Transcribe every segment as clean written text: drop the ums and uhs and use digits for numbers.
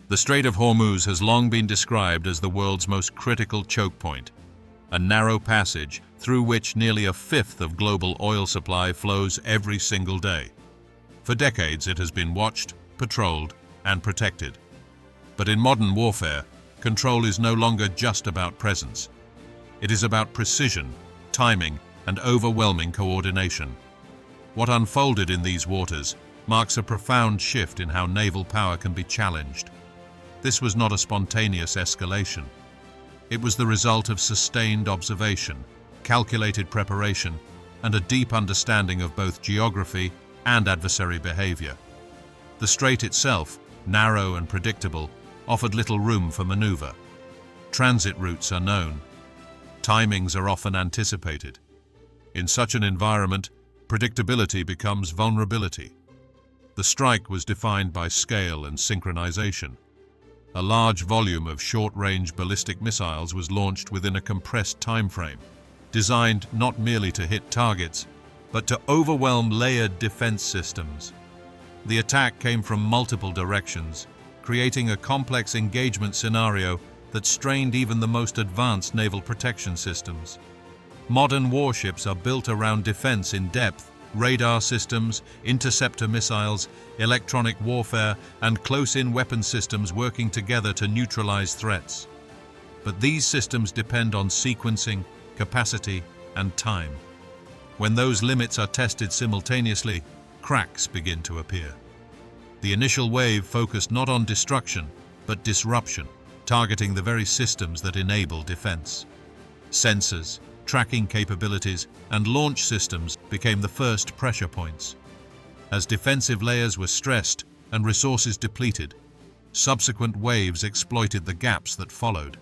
The Strait of Hormuz has long been described as the world's most critical choke point, a narrow passage through which nearly a fifth of global oil supply flows every single day. For decades it has been watched, patrolled, and protected. But in modern warfare, control is no longer just about presence. It is about precision, timing, and overwhelming coordination. What unfolded in these waters marks a profound shift in how naval power can be challenged. This was not a spontaneous escalation. It was the result of sustained observation, calculated preparation, and a deep understanding of both geography and adversary behavior. The strait itself, narrow and predictable, offered little room for maneuver. Transit routes are known. Timings are often anticipated. In such an environment, predictability becomes vulnerability. The strike was defined by scale and synchronization. A large volume of short-range ballistic missiles was launched within a compressed time frame, designed not merely to hit targets, but to overwhelm layered defense systems. The attack came from multiple directions, creating a complex engagement scenario that strained even the most advanced naval protection systems. Modern warships are built around defense in depth, radar systems, interceptor missiles, electronic warfare, and close-in weapon systems working together to neutralize threats. But these systems depend on sequencing, capacity, and time. When those limits are tested simultaneously, cracks begin to appear. The initial wave focused not on destruction, but disruption, targeting the very systems that enable defense. Sensors, tracking capabilities, and launch systems became the first pressure points. As defensive layers were stressed and resources depleted, subsequent waves exploited the gaps that followed.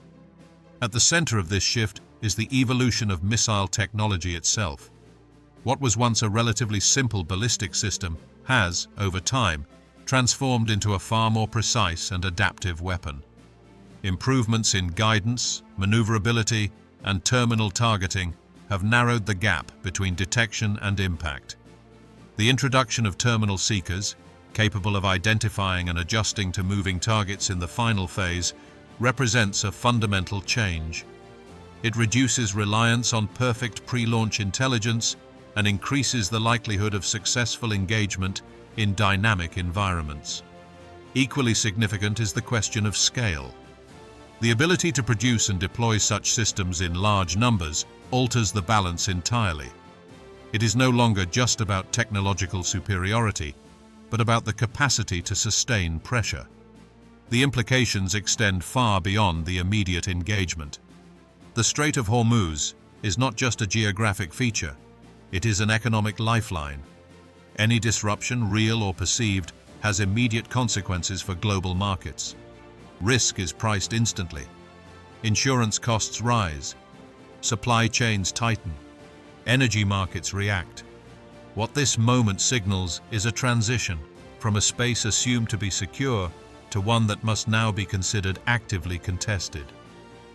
At the center of this shift is the evolution of missile technology itself. What was once a relatively simple ballistic system has, over time, transformed into a far more precise and adaptive weapon. Improvements in guidance, maneuverability, and terminal targeting have narrowed the gap between detection and impact. The introduction of terminal seekers, capable of identifying and adjusting to moving targets in the final phase, represents a fundamental change. It reduces reliance on perfect pre-launch intelligence and increases the likelihood of successful engagement in dynamic environments. Equally significant is the question of scale. The ability to produce and deploy such systems in large numbers alters the balance entirely. It is no longer just about technological superiority, but about the capacity to sustain pressure. The implications extend far beyond the immediate engagement. The Strait of Hormuz is not just a geographic feature, it is an economic lifeline. Any disruption, real or perceived, has immediate consequences for global markets. Risk is priced instantly. Insurance costs rise. Supply chains tighten. Energy markets react. What this moment signals is a transition from a space assumed to be secure to one that must now be considered actively contested.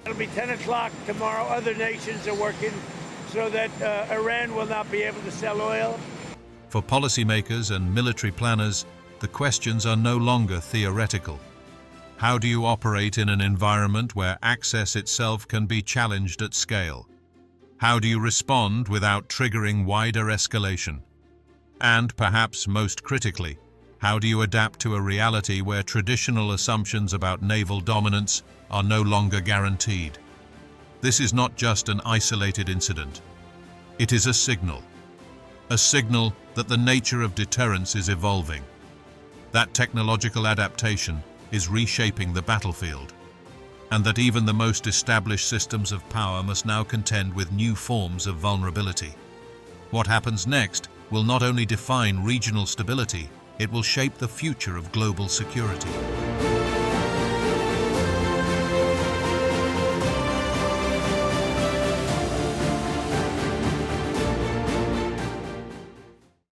It'll be 10 o'clock tomorrow. Other nations are working so that Iran will not be able to sell oil. For policymakers and military planners, the questions are no longer theoretical. How do you operate in an environment where access itself can be challenged at scale? How do you respond without triggering wider escalation? And perhaps most critically, how do you adapt to a reality where traditional assumptions about naval dominance are no longer guaranteed? This is not just an isolated incident. It is a signal that the nature of deterrence is evolving. That technological adaptation is reshaping the battlefield, and that even the most established systems of power must now contend with new forms of vulnerability. What happens next will not only define regional stability, it will shape the future of global security.